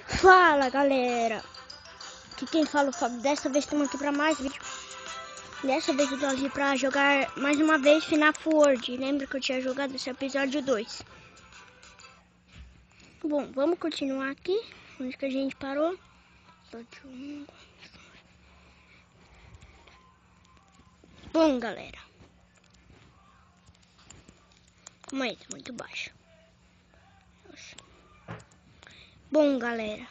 Fala galera, aqui quem fala é o Fábio. Dessa vez estamos aqui para mais vídeo. Dessa vez eu tô aqui para jogar mais uma vez FNAF World. Lembra que eu tinha jogado esse episódio 2? Bom, vamos continuar aqui onde que a gente parou. Bom galera, calma aí, tá muito baixo. Nossa. Bom galera,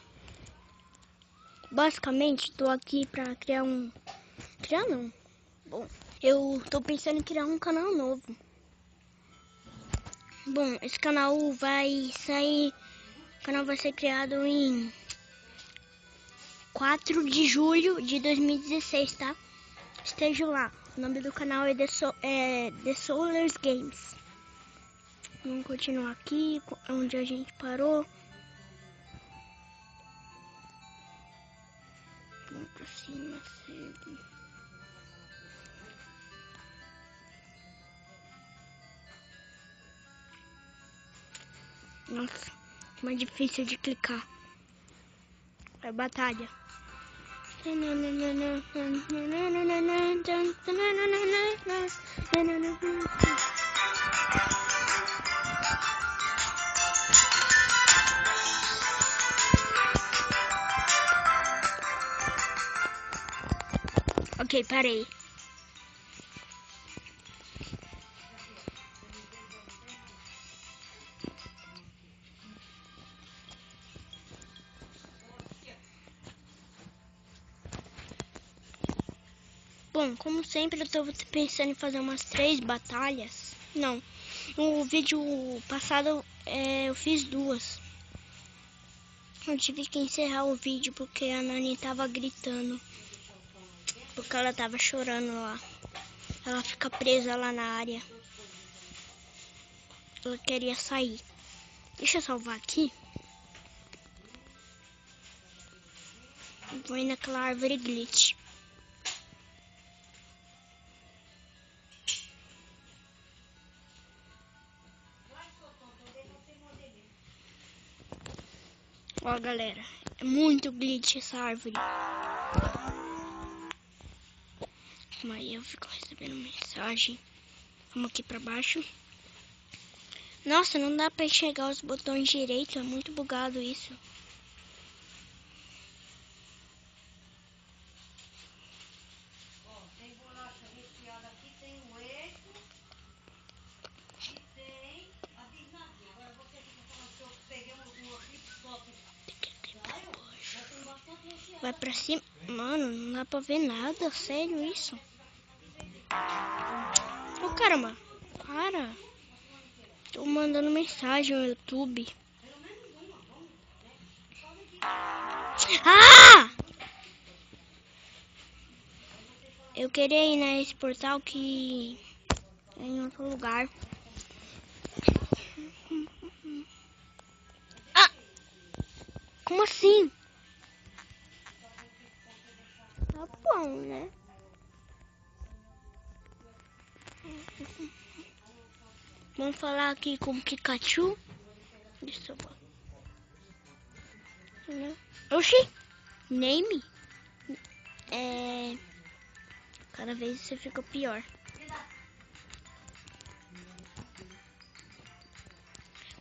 basicamente tô aqui pra criar não. Bom, eu tô pensando em criar um canal novo. Bom, esse canal vai sair, o canal vai ser criado em 4 de julho de 2016, tá? Esteja lá. O nome do canal é The Solars Games. Vamos continuar aqui onde a gente parou. Vamos pra cima, cedo. Nossa, mais difícil de clicar. É batalha. Ok, parei. Bom, como sempre eu tô pensando em fazer umas 3 batalhas. Não, no vídeo passado eu fiz 2. Eu tive que encerrar o vídeo porque a Nani tava gritando. Porque ela tava chorando lá. Ela fica presa lá na área. Ela queria sair. Deixa eu salvar aqui. Vou ir naquela árvore glitch. Ó, galera, é muito glitch essa árvore. Mas eu fico recebendo mensagem. Vamos aqui pra baixo. Nossa, não dá pra enxergar os botões direito. É muito bugado isso. Tem bolacha recheada aqui, tem o eixo e tem a bisnaguinha. Agora você fica falando que eu peguei uma flip-flop. Já tem bastante recheada. Vai pra cima. Mano, não dá pra ver nada. Sério isso? Ô, caramba. Para. Tô mandando mensagem no YouTube. Ah! Eu queria ir nesse portal que é em outro lugar. Ah! Como assim? Tá bom, né? Vamos falar aqui com o Pikachu. Deixa eu ver. Oxi! Name? Cada vez você fica pior.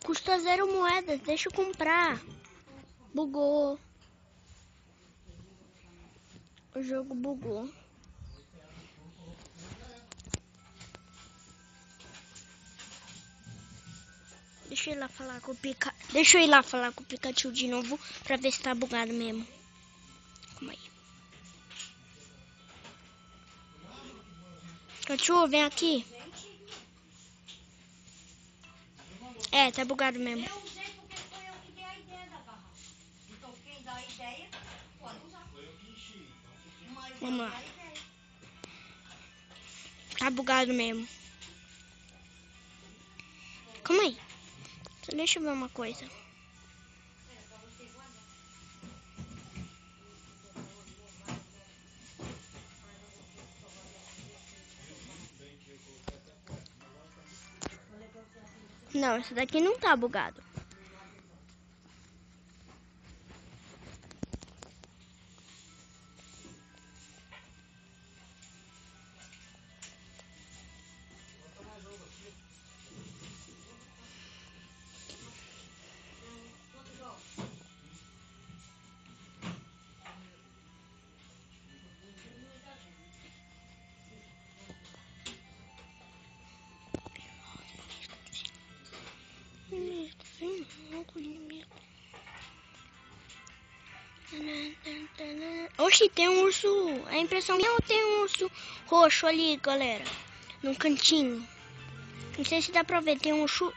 Custa 0 moedas, deixa eu comprar. Bugou. O jogo bugou. Deixa eu ir lá falar com o Pikachu de novo pra ver se tá bugado mesmo. Calma aí. Pikachu, vem aqui. É, tá bugado mesmo. Eu usei porque foi eu que dei a ideia da garrafa. Então quem dá a ideia pode usar. Mas Vamos eu lá. dei a ideia. Tá bugado mesmo. Calma aí. Só deixa eu ver uma coisa. Não, esse daqui não tá bugado. com o inimigo. Oxi, tem um urso. É impressão minha ou tem um urso roxo ali, galera? No cantinho. Não sei se dá pra ver. Tem um urso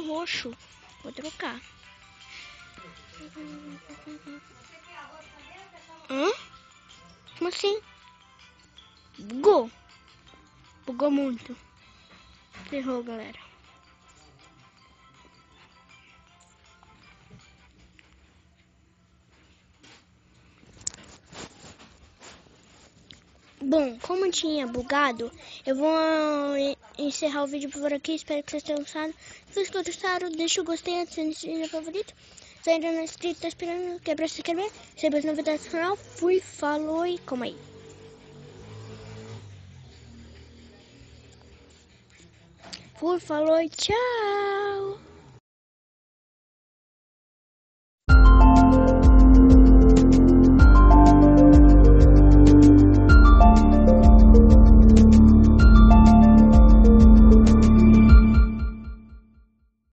roxo. Vou trocar. Hã? Como assim? Bugou. Bugou muito. Ferrou, galera. Bom, como tinha bugado, eu vou encerrar o vídeo por aqui. Espero que vocês tenham gostado. Se vocês gostaram, deixa o gostei, adicione esse vídeo favorito. Se ainda não é inscrito, tá esperando, que é pra se inscrever. Receba as novidades do canal. Fui, falou e calma aí. Fui, falou e tchau.